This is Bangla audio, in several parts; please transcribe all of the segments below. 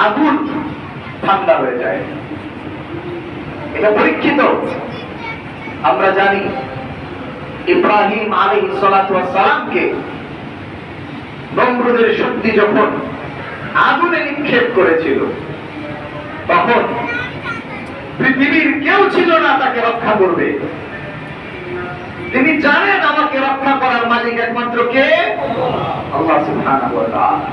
আগুন ঠান্ডা হয়ে যায়। এটা পরীক্ষিত। আমরা জানি ইব্রাহিম আলাইহিস সালাতু ওয়াস সালামকে নমরুদের শক্তি যখন আগুনে নিক্ষেপ করেছিল, তখন পৃথিবীর কেউ ছিল না তাকে রক্ষা করবে। তিনি জানেন আমাকে রক্ষা করার মালিক একমাত্র কে? আল্লাহ সুবহানাহু ওয়া তাআলা।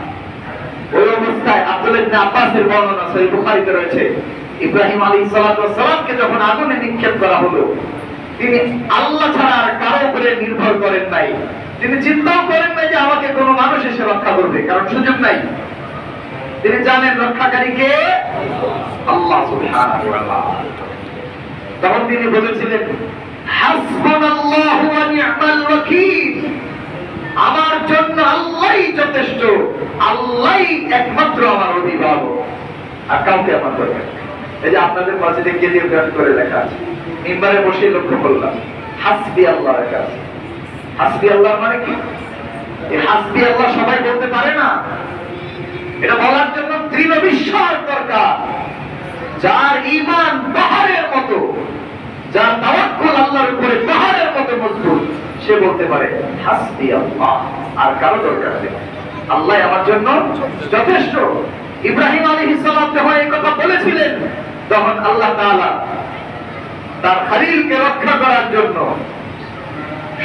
ওই অবস্থায় আব্দুল্লাহ ইবনে আব্বাসের বর্ণনা সহিহ বুখারীতে রয়েছে, ইব্রাহিম আলাইহিস সালাতু ওয়াস সালামকে যখন আগুনে নিক্ষেপ করা হলো, তিনি আল্লাহ ছাড়া আর কারো উপরে নির্ভর করেন নাই। তিনি চিন্তাও করেন নাই যে আমাকে কোনো মানুষ এসে রক্ষা করবে, কারণ সুযোগ নাই। তিনি জানেন রক্ষাকারী কে? আল্লাহ সুবহানাহু ওয়া তাআলা। তখন তিনি বলেছিলেন, হাসবুনাল্লাহু ওয়া নি'মাল ওয়াকিল। আমার জন্য আল্লাহই যথেষ্ট, আল্লাহই একমাত্র আমার অভিভাবক, আর কাউকে আমার দরকার নেই। এই যে আপনাদের মসজিদে গেজিওগ্রাফি করে লেখা আছে, মিম্বারে বসে লক্ষ্য করলাম, হাসবি আল্লাহ লেখা আছে। হাসবি আল্লাহ মানে কি? এই হাসবি আল্লাহ সবাই বলতে পারে না। এটা বলার জন্য দৃঢ় বিশ্বাস দরকার। যার ঈমান পাহাড়ের মতো, যার তাওয়াক্কুল আল্লাহর উপরে পাহাড়ের মতো মজবুত, সে বলতে পারে হাসবি আল্লাহ, আর কারো দরকার নেই, আল্লাহ আমার জন্য যথেষ্ট। ইব্রাহিম আলাইহিস সালাম যখন এই কথা বলেছিলেন, তখন আল্লাহ তাআলা তার খলিলকে রক্ষা করার জন্য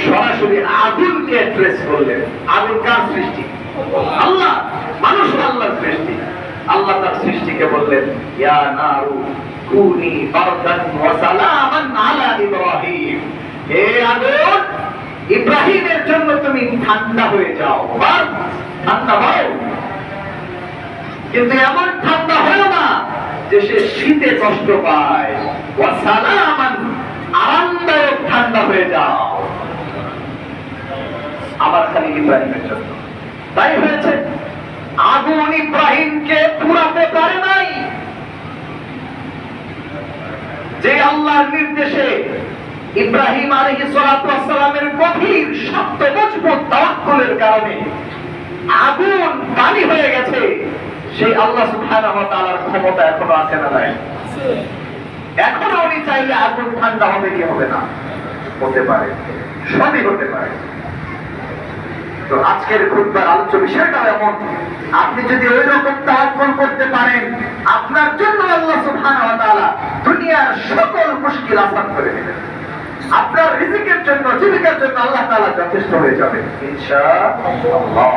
সরাসরি আগুনকে অ্যাড্রেস করলেন। আগুন কার সৃষ্টি? আল্লাহ। মানুষ আল্লাহর সৃষ্টি। আল্লাহ তার সৃষ্টিকে বললেন, ইয়া নারু কুনি বারদান ওয়া সালামান আলা ইব্রাহিম। হে আগুন, ইব্রাহিমের জন্য তুমি ঠান্ডা হয়ে যাও, ঠান্ডা হও। কিন্তু এমন ঠান্ডা হয় না যে সে শীতে কষ্ট পায়। ওয়া সালামান, আরামদায়ক ঠান্ডা হয়ে যাও আমার খালিল ইব্রাহিমের জন্য। তাই হয়েছে, আগুন ইব্রাহিমকে পুরাতে পারে নাই। যে আল্লাহর নির্দেশে ইব্রাহিম আলাইহিস সালাতু ওয়াস সালামের গভীর শক্ত মজবুত তাওয়াক্কুলের কারণে আগুন পানি হয়ে গেছে, সেই আল্লাহ সুবহানাহু ওয়া তাআলার ক্ষমতা এখনো আছে না নাই? এখনো উনি চাইলে আগুন ঠান্ডা হবে কি হবে না? হতে পারে, সবই হতে পারে। তো আজকের খুতবার আলোচ্য বিষয়টা এমন, আপনি যদি ওই রকম তাওয়াক্কুল করতে পারেন, আপনার জন্য আল্লাহ সুবহানাহু ওয়া তাআলা দুনিয়ার সকল মুশকিল আসান করে দেবেন। আপনার রিজিকের জন্য, জীবিকার জন্য আল্লাহ তাআলা যথেষ্ট হয়ে যাবে ইনশাআল্লাহ।